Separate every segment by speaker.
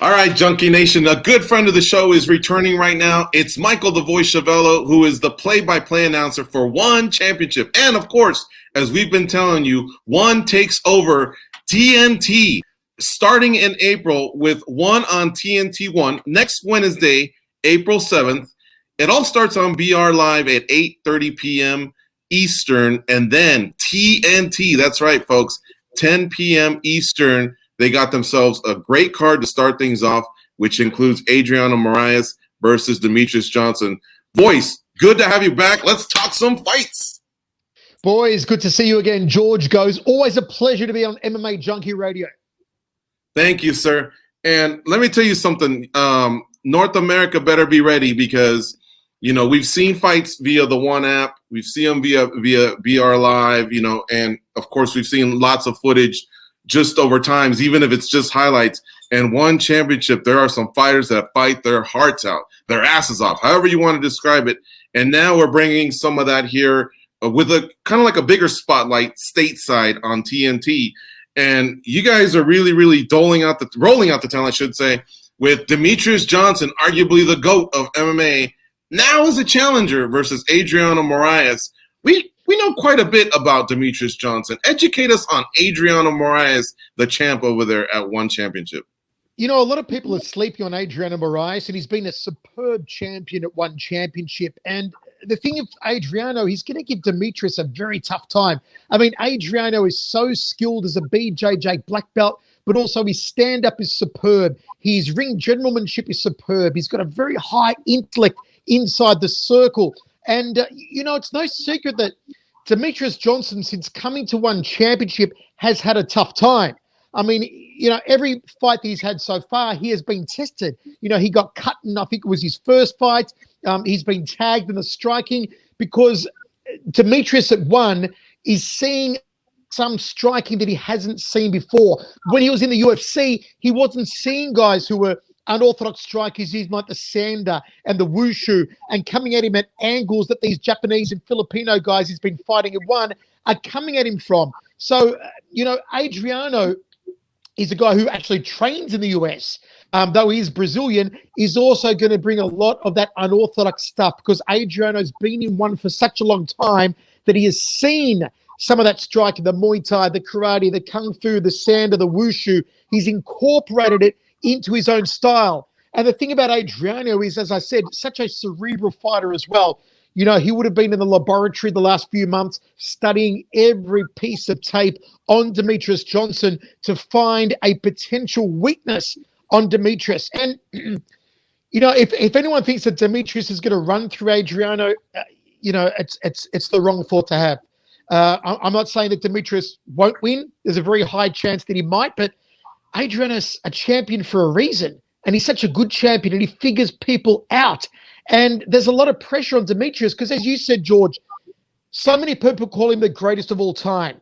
Speaker 1: All right, Junkie Nation, a good friend of the show is returning right now. It's Michael the Voice Schiavello, who is the play-by-play announcer for One Championship. And, of course, as we've been telling you, One takes over TNT starting in April with One on TNT 1 next Wednesday, April 7th. It all starts on BR Live at 8:30 p.m. Eastern, and then TNT, that's right, folks, 10 p.m. Eastern. They got themselves a great card to start things off, which includes Adriano Moraes versus Demetrious Johnson. Voice, good to have you back. Let's talk some fights.
Speaker 2: Boys, good to see you again. George Goes. Always a pleasure to be on MMA Junkie Radio.
Speaker 1: Thank you, sir. And let me tell you something. North America better be ready because, you know, we've seen fights via the One app. We've seen them via BR Live, you know, and, of course, we've seen lots of footage just over times, even if it's just highlights. And One Championship, there are some fighters that fight their hearts out, their asses off, however you want to describe it. And now we're bringing some of that here with a kind of like a bigger spotlight stateside on TNT. And you guys are really, really rolling out the talent, I should say, with Demetrious Johnson, arguably the GOAT of MMA, now as a challenger versus Adriano Moraes. We know quite a bit about Demetrious Johnson. Educate us on Adriano Moraes, the champ over there at One Championship.
Speaker 2: You know, a lot of people are sleeping on Adriano Moraes, and he's been a superb champion at One Championship. And the thing of Adriano, he's going to give Demetrious a very tough time. I mean, Adriano is so skilled as a BJJ black belt, but also his stand-up is superb. His ring generalmanship is superb. He's got a very high intellect inside the circle. And, you know, it's no secret that Demetrious Johnson, since coming to One Championship, has had a tough time. I mean, you know, every fight that he's had so far, he has been tested. You know, he got cut in, I think it was his first fight. He's been tagged in the striking because Demetrious at One is seeing some striking that he hasn't seen before. When he was in the UFC, he wasn't seeing guys who were unorthodox strikers using like the Sander and the Wushu and coming at him at angles that these Japanese and Filipino guys he's been fighting at One are coming at him from. So, you know, Adriano is a guy who actually trains in the US. Though he's Brazilian, is also going to bring a lot of that unorthodox stuff because Adriano's been in One for such a long time that he has seen some of that striking, the Muay Thai, the karate, the Kung Fu, the Sander, the Wushu. He's incorporated it into his own style. And the thing about Adriano is, as I said, such a cerebral fighter as well. You know, he would have been in the laboratory the last few months studying every piece of tape on Demetrious Johnson to find a potential weakness on Demetrious. And, you know, if anyone thinks that Demetrious is going to run through Adriano, you know, it's the wrong thought to have. I'm not saying that Demetrious won't win. There's a very high chance that he might, but Adriano's a champion for a reason, and he's such a good champion, and he figures people out. And there's a lot of pressure on Demetrious because, as you said, George, so many people call him the greatest of all time.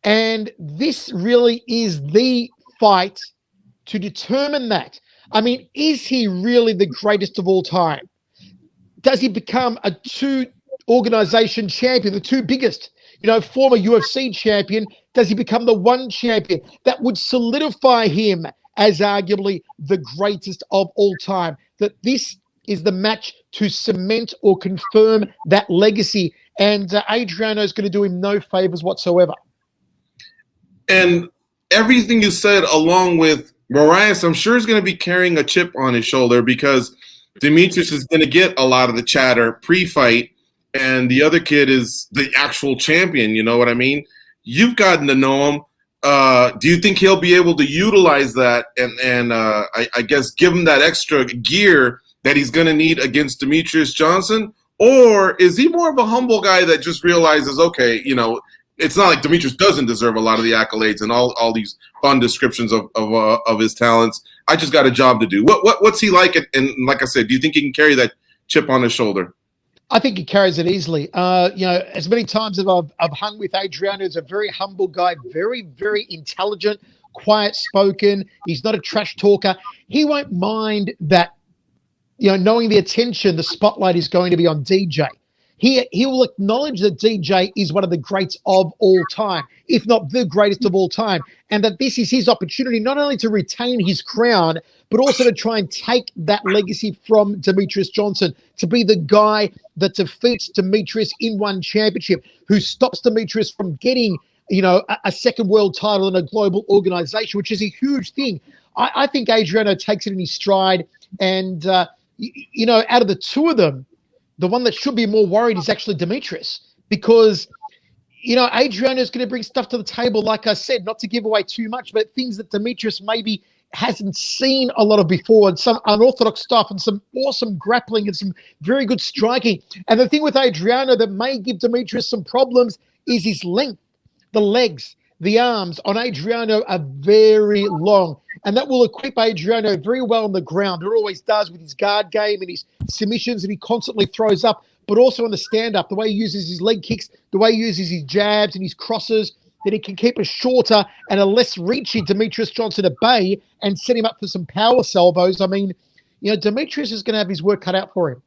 Speaker 2: And this really is the fight to determine that. I mean, is he really the greatest of all time? Does he become a two-organization champion, the two biggest? You know, former UFC champion, does he become the One champion? That would solidify him as arguably the greatest of all time. That this is the match to cement or confirm that legacy. And Adriano is going to do him no favors whatsoever.
Speaker 1: And everything you said, along with Moraes, I'm sure is going to be carrying a chip on his shoulder because Demetrious is going to get a lot of the chatter pre-fight. And the other kid is the actual champion, you know what I mean? You've gotten to know him. Do you think he'll be able to utilize that and I guess give him that extra gear that he's going to need against Demetrious Johnson? Or is he more of a humble guy that just realizes, okay, you know, it's not like Demetrious doesn't deserve a lot of the accolades and all these fun descriptions of his talents. I just got a job to do. What's he like? And like I said, do you think he can carry that chip on his shoulder?
Speaker 2: I think he carries it easily. You know, as many times as I've hung with Adriano, he's a very humble guy, very, very intelligent, quiet-spoken. He's not a trash talker. He won't mind that, you know, knowing the attention, the spotlight is going to be on DJ. He will acknowledge that DJ is one of the greats of all time, if not the greatest of all time, and that this is his opportunity not only to retain his crown, but also to try and take that legacy from Demetrious Johnson, to be the guy that defeats Demetrious in one championship, who stops Demetrious from getting, a second world title in a global organization, which is a huge thing. I think Adriano takes it in his stride, and out of the two of them, the one that should be more worried is actually Demetrious, because, Adriano is going to bring stuff to the table, like I said, not to give away too much, but things that Demetrious maybe hasn't seen a lot of before, and some unorthodox stuff and some awesome grappling and some very good striking. And the thing with Adriano that may give Demetrious some problems is his length. The legs, the arms on Adriano are very long, and that will equip Adriano very well on the ground. It always does with his guard game and his submissions, and he constantly throws up, but also on the stand-up, the way he uses his leg kicks, the way he uses his jabs and his crosses, that he can keep a shorter and a less reachy Demetrious Johnson at bay and set him up for some power salvos. I mean, Demetrious is going to have his work cut out for him.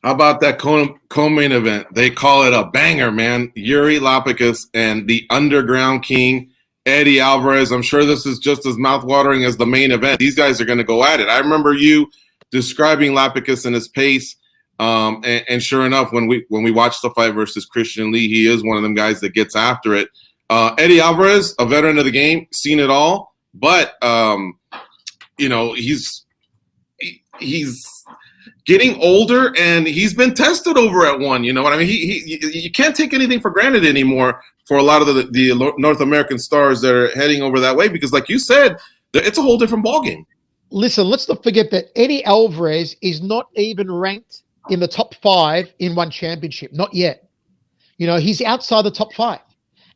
Speaker 1: How about that co-main event? They call it a banger, man. Yuri Lapicus and the Underground King, Eddie Alvarez. I'm sure this is just as mouthwatering as the main event. These guys are going to go at it. I remember you describing Lapicus and his pace, and sure enough, when we watched the fight versus Christian Lee, he is one of them guys that gets after it. Eddie Alvarez, a veteran of the game, seen it all, but he's getting older, and he's been tested over at one. You know what I mean? You can't take anything for granted anymore for a lot of the North American stars that are heading over that way, because, like you said, it's a whole different ballgame.
Speaker 2: Listen, let's not forget that Eddie Alvarez is not even ranked in the top 5 in one championship. Not yet. He's outside the top 5.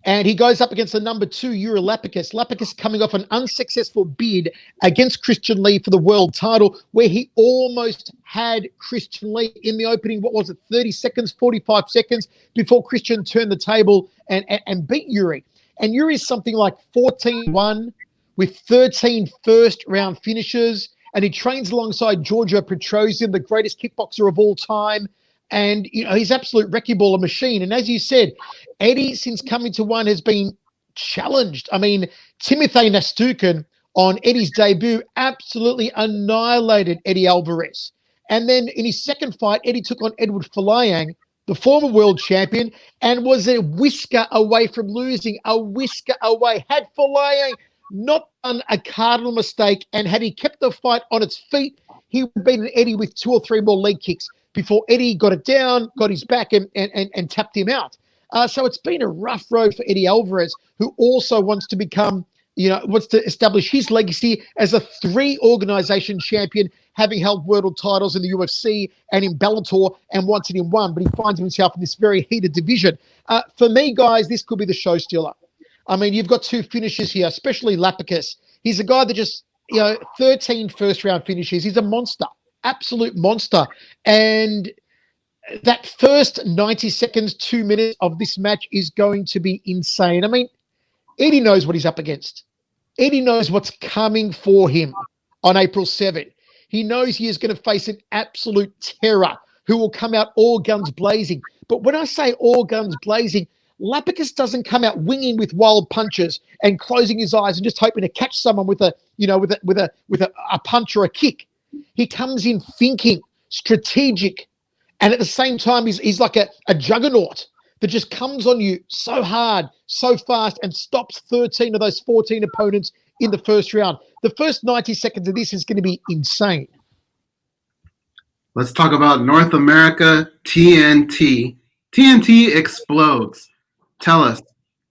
Speaker 2: And he goes up against the number 2, Yuri Lapicus. Lapicus coming off an unsuccessful bid against Christian Lee for the world title, where he almost had Christian Lee in the opening, 30 seconds, 45 seconds before Christian turned the table and beat Yuri. And Yuri's something like 14-1 with 13 first-round finishes. And he trains alongside Giorgio Petrosian, the greatest kickboxer of all time. And he's absolute wrecking ball, a machine. And as you said, Eddie, since coming to one, has been challenged. I mean, Timothy Nastukin on Eddie's debut absolutely annihilated Eddie Alvarez. And then in his second fight, Eddie took on Edward Folayang, the former world champion, and was a whisker away from losing, a whisker away. Had Folayang not done a cardinal mistake, and had he kept the fight on its feet, he would have beaten Eddie with 2 or 3 more leg kicks before Eddie got it down, got his back, and tapped him out. So it's been a rough road for Eddie Alvarez, who also wants to become, wants to establish his legacy as a 3-organization champion, having held world titles in the UFC and in Bellator, and wants it in one, but he finds himself in this very heated division. For me, guys, this could be the show stealer. I mean, you've got 2 finishes here, especially Lapicus. He's a guy that just, 13 first-round finishes. He's a monster. Absolute monster. And that first 90 seconds, 2 minutes of this match is going to be insane. I mean, Eddie knows what he's up against. Eddie knows what's coming for him on April 7th. He knows he is going to face an absolute terror who will come out all guns blazing. But when I say all guns blazing, Lapicus doesn't come out winging with wild punches and closing his eyes and just hoping to catch someone with a punch or a kick. He comes in thinking, strategic, and at the same time, he's like a juggernaut that just comes on you so hard, so fast, and stops 13 of those 14 opponents in the first round. The first 90 seconds of this is going to be insane.
Speaker 3: Let's talk about North America, TNT. TNT explodes. Tell us,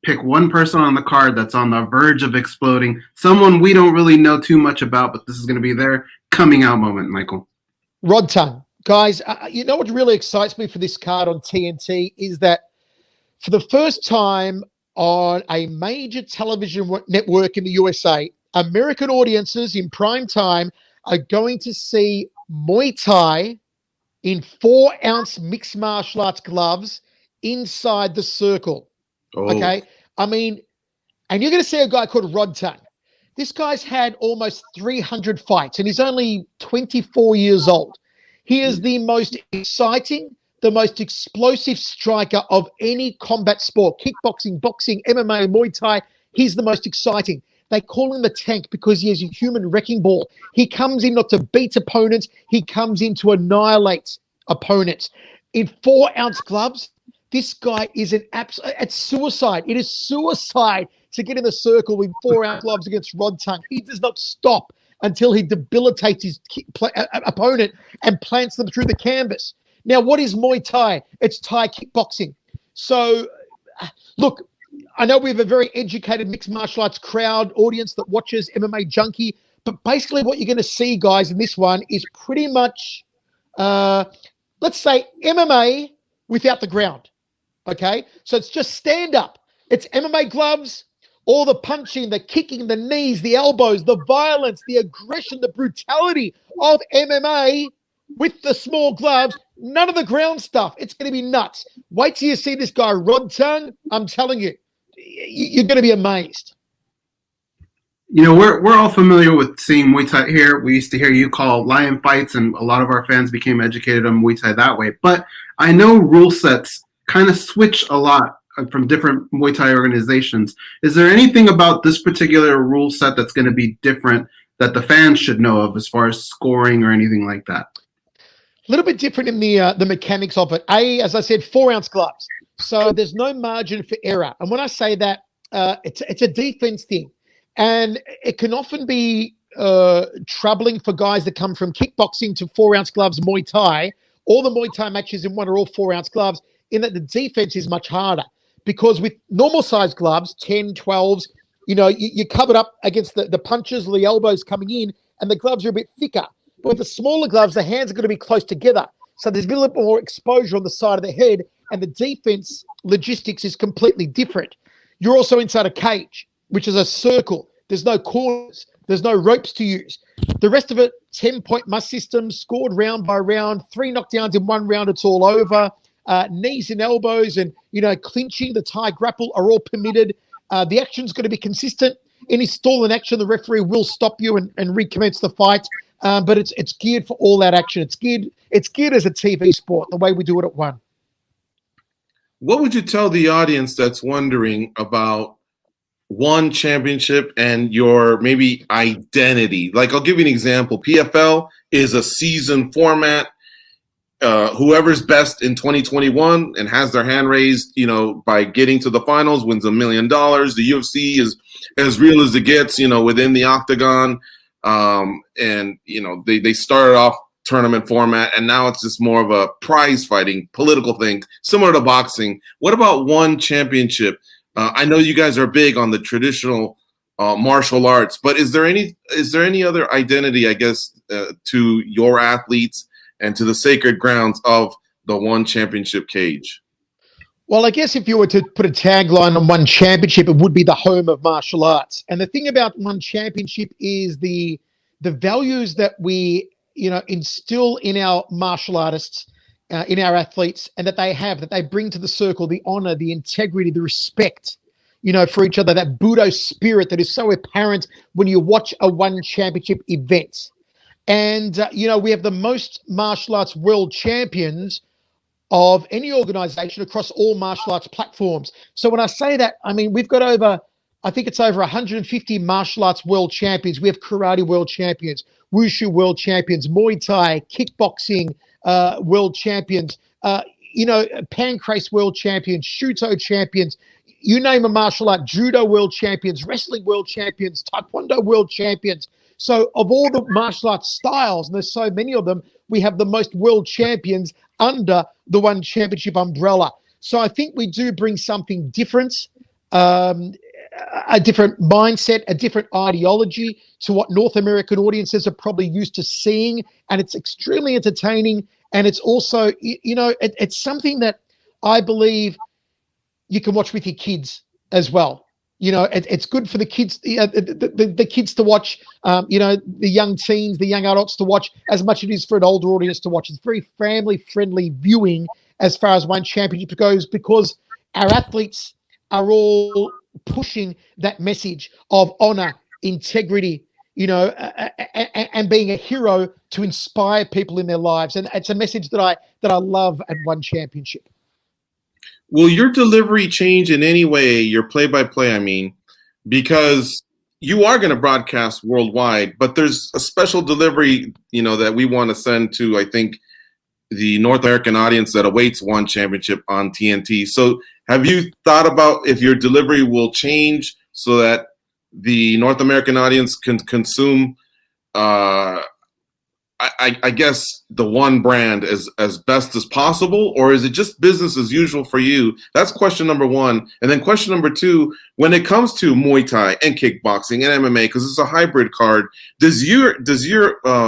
Speaker 3: pick one person on the card that's on the verge of exploding, someone we don't really know too much about, but this is going to be their coming out moment, Michael.
Speaker 2: Rod Tongue. Guys, what really excites me for this card on TNT is that for the first time on a major television network in the USA, American audiences in prime time are going to see Muay Thai in 4-ounce mixed martial arts gloves inside the circle. Oh. Okay? I mean, and you're going to see a guy called Rod Tongue. This guy's had almost 300 fights, and he's only 24 years old. He is the most exciting, the most explosive striker of any combat sport, kickboxing, boxing, MMA, Muay Thai. He's the most exciting. They call him the tank because he is a human wrecking ball. He comes in not to beat opponents. He comes in to annihilate opponents. In 4-ounce gloves, this guy is it's suicide. It is suicide to get in the circle with 4-ounce gloves against Rod Tongue. He does not stop until he debilitates his opponent and plants them through the canvas. Now, what is Muay Thai? It's Thai kickboxing. So, look, I know we have a very educated mixed martial arts crowd audience that watches MMA Junkie, but basically what you're going to see, guys, in this one is pretty much, let's say, MMA without the ground, okay? So it's just stand up. It's MMA gloves, all the punching, the kicking, the knees, the elbows, the violence, the aggression, the brutality of MMA with the small gloves, none of the ground stuff. It's going to be nuts. Wait till you see this guy, Rod Tongue. I'm telling you, you're going to be amazed.
Speaker 3: You know, we're all familiar with seeing Muay Thai here. We used to hear you call lion fights, and a lot of our fans became educated on Muay Thai that way. But I know rule sets kind of switch a lot from different Muay Thai organizations. Is there anything about this particular rule set that's going to be different that the fans should know of as far as scoring or anything like that?
Speaker 2: A little bit different in the mechanics of it. As I said, 4-ounce gloves. So there's no margin for error. And when I say that, it's a defense thing. And it can often be troubling for guys that come from kickboxing to 4-ounce gloves, Muay Thai. All the Muay Thai matches in one are all 4-ounce gloves, in that the defense is much harder. Because with normal size gloves, 10, 12s, you know, you're covered up against the punches or the elbows coming in, and the gloves are a bit thicker. But with the smaller gloves, the hands are going to be close together. So there's a little bit more exposure on the side of the head, and the defense logistics is completely different. You're also inside a cage, which is a circle. There's no corners. There's no ropes to use. The rest of it, 10-point must system, scored round by round, 3 knockdowns in 1 round, it's all over. Knees and elbows and, you know, clinching, the Thai grapple are all permitted. The action's going to be consistent. Any stolen action, the referee will stop you and recommence the fight. But it's geared for all that action. It's geared as a TV sport, the way we do it at One.
Speaker 1: What would you tell the audience that's wondering about One Championship and your maybe identity? Like, I'll give you an example. PFL is a season format. Whoever's best in 2021 and has their hand raised, you know, by getting to the finals wins $1 million. The UFC is as real as it gets, you know, within the octagon. And, you know, they started off tournament format, and now it's just more of a prize fighting political thing, similar to boxing. What about One Championship? I know you guys are big on the traditional martial arts, but is there any other identity, I guess, to your athletes and to the sacred grounds of the One Championship cage?
Speaker 2: Well, I guess if you were to put a tagline on One Championship, it would be the home of martial arts. And the thing about One Championship is the values that we, you know, instill in our martial artists, in our athletes, and that they bring to the circle, the honor, the integrity, the respect, you know, for each other, that Budo spirit that is so apparent when you watch a One Championship event. And, you know, we have the most martial arts world champions of any organization across all martial arts platforms. So when I say that, I mean, we've got over 150 martial arts world champions. We have karate world champions, wushu world champions, Muay Thai, kickboxing world champions, you know, pancrase world champions, shuto champions, you name a martial art, judo world champions, wrestling world champions, taekwondo world champions. So of all the martial arts styles, and there's so many of them, we have the most world champions under the One Championship umbrella. So I think we do bring something different, a different mindset, a different ideology to what North American audiences are probably used to seeing. And it's extremely entertaining. And it's also, you know, it's something that I believe you can watch with your kids as well. You know, it's good for the kids, the kids to watch, you know, the young teens, the young adults to watch as much as it is for an older audience to watch. It's very family-friendly viewing as far as One Championship goes, because our athletes are all pushing that message of honor, integrity, and being a hero to inspire people in their lives. And it's a message that I love at One Championship.
Speaker 1: Will your delivery change in any way, your play-by-play, I mean, because you are going to broadcast worldwide, but there's a special delivery, that we want to send to, I think, the North American audience that awaits One Championship on TNT. So have you thought about if your delivery will change so that the North American audience can consume, I guess, the one brand as best as possible, or is it just business as usual for you? That's question number one. And then question number two, when it comes to Muay Thai and kickboxing and MMA, because it's a hybrid card, does your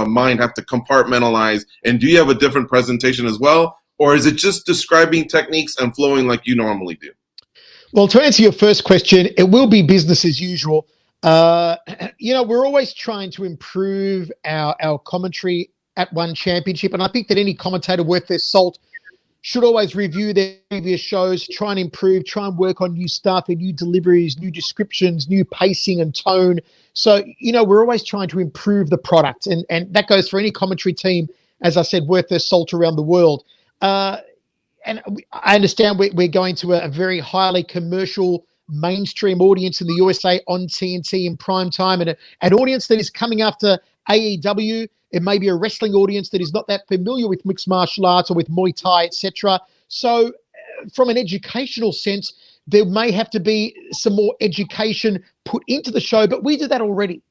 Speaker 1: mind have to compartmentalize, and do you have a different presentation as well, or is it just describing techniques and flowing like you normally do?
Speaker 2: Well, to answer your first question, it will be business as usual. We're always trying to improve our commentary at One Championship, and I think that any commentator worth their salt should always review their previous shows, try and improve, try and work on new stuff and new deliveries, new descriptions, new pacing and tone. So, we're always trying to improve the product, and that goes for any commentary team, as I said, worth their salt around the world. And I understand we're going to a very highly commercial mainstream audience in the USA on TNT in prime time, and an audience that is coming after AEW. It may be a wrestling audience that is not that familiar with mixed martial arts or with Muay Thai, etc. So from an educational sense, there may have to be some more education put into the show, but we do that already.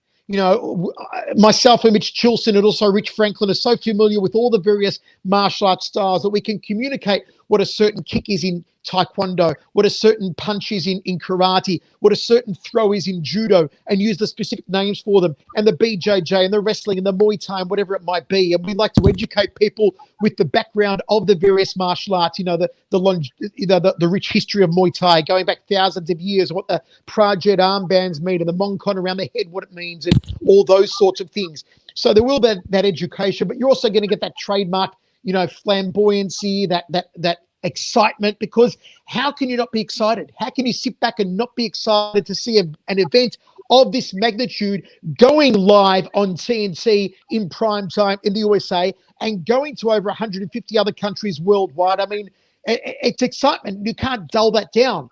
Speaker 2: Myself and Mitch Chilson and also Rich Franklin are so familiar with all the various martial arts styles that we can communicate what a certain kick is in Taekwondo, what a certain punch is in karate, what a certain throw is in judo, and use the specific names for them, and the BJJ and the wrestling and the Muay Thai and whatever it might be. And we like to educate people with the background of the various martial arts, the rich history of Muay Thai going back thousands of years, what the Prajet armbands mean and the Mongkon around the head, what it means, and all those sorts of things. So there will be that education, but you're also going to get that trademark, flamboyancy, that excitement, because how can you not be excited? How can you sit back and not be excited to see an event of this magnitude going live on TNT in prime time in the USA and going to over 150 other countries worldwide? I mean, it's excitement. You can't dull that down.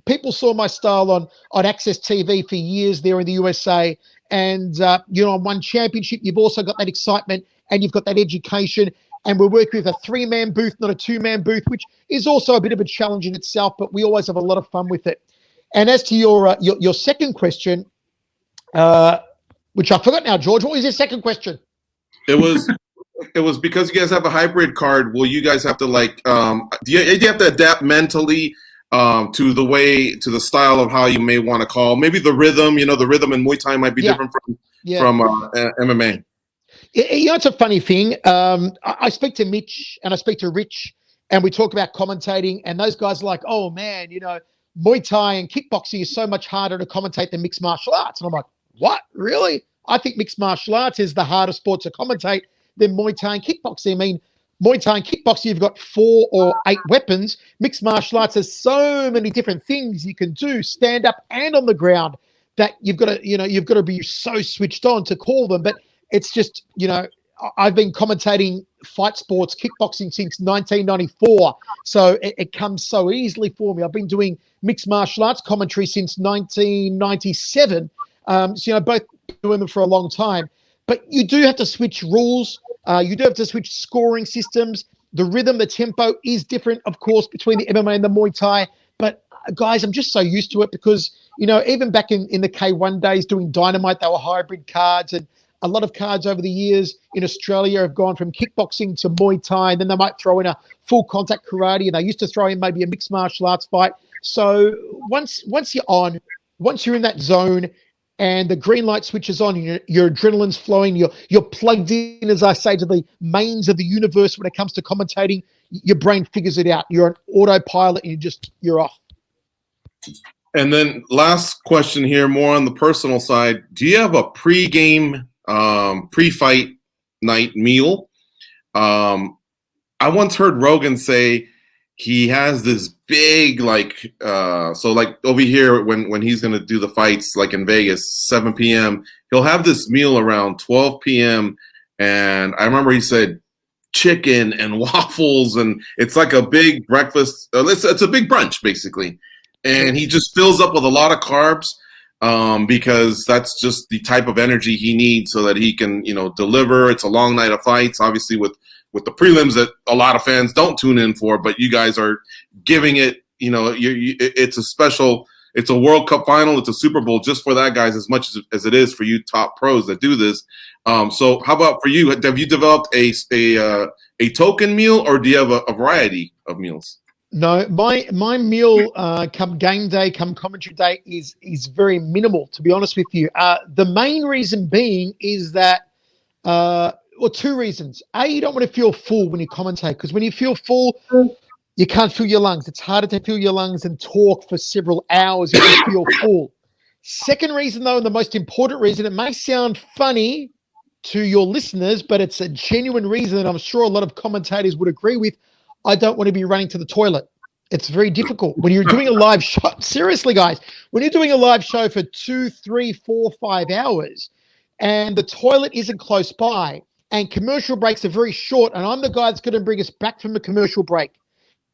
Speaker 2: People saw my style on Access TV for years there in the USA, and on One Championship, you've also got that excitement and you've got that education. And we're working with a 3-man booth, not a 2-man booth, which is also a bit of a challenge in itself, but we always have a lot of fun with it. And as to your second question, which I forgot now, George, what was your second question?
Speaker 1: It was because you guys have a hybrid card. Will you guys have to do you have to adapt mentally to the style of how you may want to call? Maybe the rhythm, the rhythm in Muay Thai might be different from MMA.
Speaker 2: It's a funny thing. I speak to Mitch and I speak to Rich, and we talk about commentating, and those guys are like, oh man, Muay Thai and kickboxing is so much harder to commentate than mixed martial arts. And I'm like, what? Really? I think mixed martial arts is the harder sport to commentate than Muay Thai and kickboxing. I mean, Muay Thai and kickboxing, you've got 4 or 8 weapons. Mixed martial arts, there's so many different things you can do, stand up and on the ground, that you've got to be so switched on to call them. But it's just, I've been commentating fight sports, kickboxing, since 1994. So it comes so easily for me. I've been doing mixed martial arts commentary since 1997. Both doing them for a long time. But you do have to switch rules. You do have to switch scoring systems. The rhythm, the tempo is different, of course, between the MMA and the Muay Thai. But guys, I'm just so used to it because, even back in the K1 days doing Dynamite, they were hybrid cards, and a lot of cards over the years in Australia have gone from kickboxing to Muay Thai, and then they might throw in a full contact karate, and they used to throw in maybe a mixed martial arts fight. So once you're in that zone and the green light switches on, your adrenaline's flowing, you're plugged in, as I say, to the mains of the universe when it comes to commentating, your brain figures it out. You're an autopilot and you're off.
Speaker 1: And then last question here, more on the personal side. Do you have a pre-game, pre-fight night meal? I once heard Rogan say he has this big so like over here when he's gonna do the fights like in Vegas, 7 p.m. He'll have this meal around 12 p.m. And I remember he said chicken and waffles, and it's like a big breakfast. It's a big brunch basically, and he just fills up with a lot of carbs because that's just the type of energy he needs so that he can deliver. It's a long night of fights, obviously with the prelims that a lot of fans don't tune in for, but you guys are giving it. It's a special. It's a World Cup final. It's a Super Bowl just for that, guys, as much as it is for you top pros that do this. So how about for you? Have you developed a token meal, or do you have a variety of meals?
Speaker 2: No, my meal come game day, come commentary day is very minimal, to be honest with you. The main reason being is that, two reasons. A, you don't want to feel full when you commentate, because when you feel full, you can't feel your lungs. It's harder to feel your lungs and talk for several hours if you feel full. Second reason, though, and the most important reason, it may sound funny to your listeners, but it's a genuine reason that I'm sure a lot of commentators would agree with. I don't want to be running to the toilet. It's very difficult. When you're doing a live show, seriously, guys, when you're doing a live show for 2, 3, 4, 5 hours and the toilet isn't close by and commercial breaks are very short, and I'm the guy that's going to bring us back from the commercial break.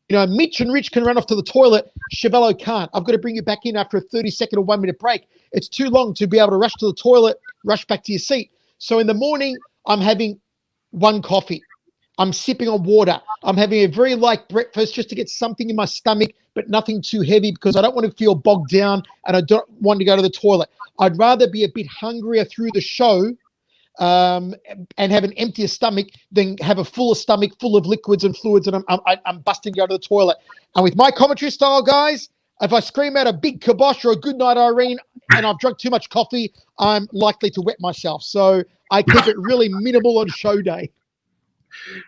Speaker 2: Mitch and Rich can run off to the toilet. Schiavello can't. I've got to bring you back in after a 30-second or 1-minute break. It's too long to be able to rush to the toilet, rush back to your seat. So in the morning, I'm having one coffee. I'm sipping on water. I'm having a very light breakfast just to get something in my stomach, but nothing too heavy because I don't want to feel bogged down and I don't want to go to the toilet. I'd rather be a bit hungrier through the show and have an emptier stomach than have a fuller stomach full of liquids and fluids and I'm busting to go to the toilet. And with my commentary style, guys, if I scream out a big kibosh or a good night, Irene, and I've drunk too much coffee, I'm likely to wet myself. So I keep it really minimal on show day.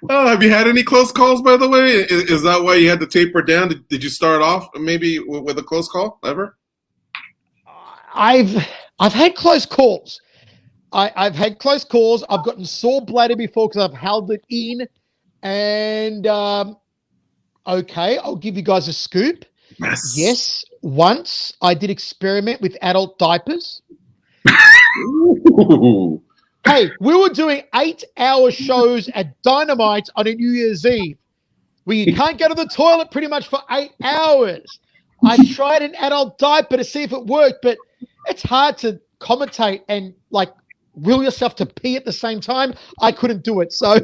Speaker 1: Oh, have you had any close calls, by the way? Is that why you had to taper down? Did you start off maybe with a close call ever?
Speaker 2: I've had close calls. I've had close calls. I've gotten sore bladder before because I've held it in. And, okay, I'll give you guys a scoop. Yes, once I did experiment with adult diapers. Hey, we were doing 8-hour shows at Dynamite on a New Year's Eve where you can't go to the toilet pretty much for 8 hours. I tried an adult diaper to see if it worked, but it's hard to commentate and will yourself to pee at the same time. I couldn't do it. So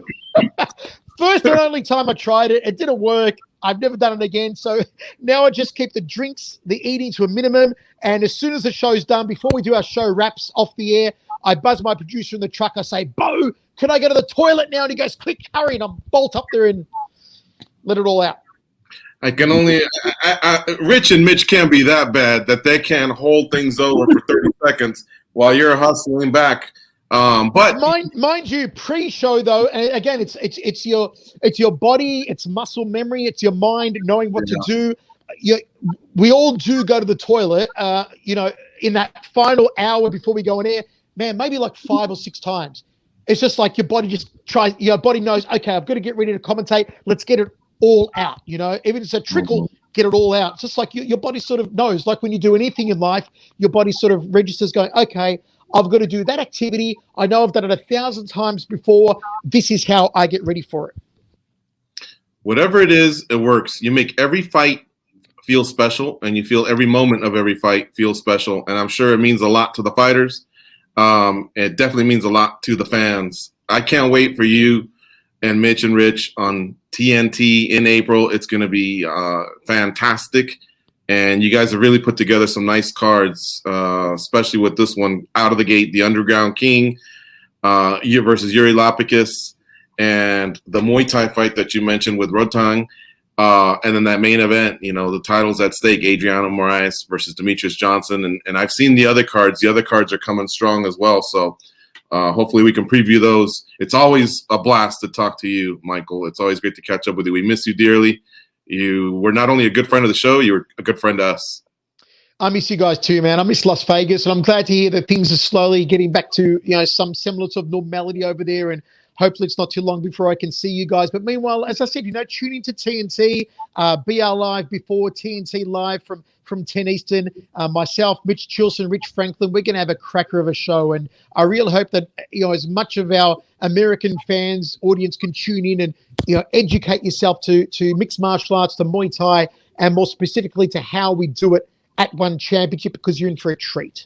Speaker 2: first and only time I tried it, it didn't work. I've never done it again. So now I just keep the drinks, the eating to a minimum. And as soon as the show's done, before we do our show wraps off the air, I buzz my producer in the truck. I say, Bo, can I go to the toilet now? And he goes, quick, hurry. And I bolt up there and let it all out.
Speaker 1: I can only Rich and Mitch can't be that bad that they can hold things over for 30 seconds while you're hustling back. But mind you, pre-show though, and again, it's your body, it's muscle memory, it's your mind knowing what to do. We all do go to the toilet, in that final hour before we go on air, man, maybe 5 or 6 times. It's just like your body knows, okay, I've got to get ready to commentate. Let's get it all out, even if it's a trickle, get it all out. It's just like your body sort of knows, like when you do anything in life, your body sort of registers going, okay, I've got to do that activity. I know I've done it 1,000 times before. This is how I get ready for it. Whatever it is, it works. You make every fight feel special, and you feel every moment of every fight feel special. And I'm sure it means a lot to the fighters. It definitely means a lot to the fans. I can't wait for you and Mitch and Rich on TNT in April. It's going to be fantastic. And you guys have really put together some nice cards, especially with this one out of the gate, the Underground King versus Yuri Lapikis, and the Muay Thai fight that you mentioned with Rotang. And then that main event, the title's at stake, Adriano Moraes versus Demetrious Johnson. And I've seen the other cards. The other cards are coming strong as well. So hopefully we can preview those. It's always a blast to talk to you, Michael. It's always great to catch up with you. We miss you dearly. You were not only a good friend of the show, you were a good friend to us.
Speaker 2: I miss you guys too, man. I miss Las Vegas, and I'm glad to hear that things are slowly getting back to, some semblance of normality over there. And hopefully it's not too long before I can see you guys. But meanwhile, as I said, tune into TNT, BR Live before TNT Live from 10 Eastern. Myself, Mitch Chilson, Rich Franklin, we're going to have a cracker of a show. And I really hope that, as much of our American fans, audience can tune in and, educate yourself to mixed martial arts, to Muay Thai, and more specifically to how we do it at One Championship, because you're in for a treat.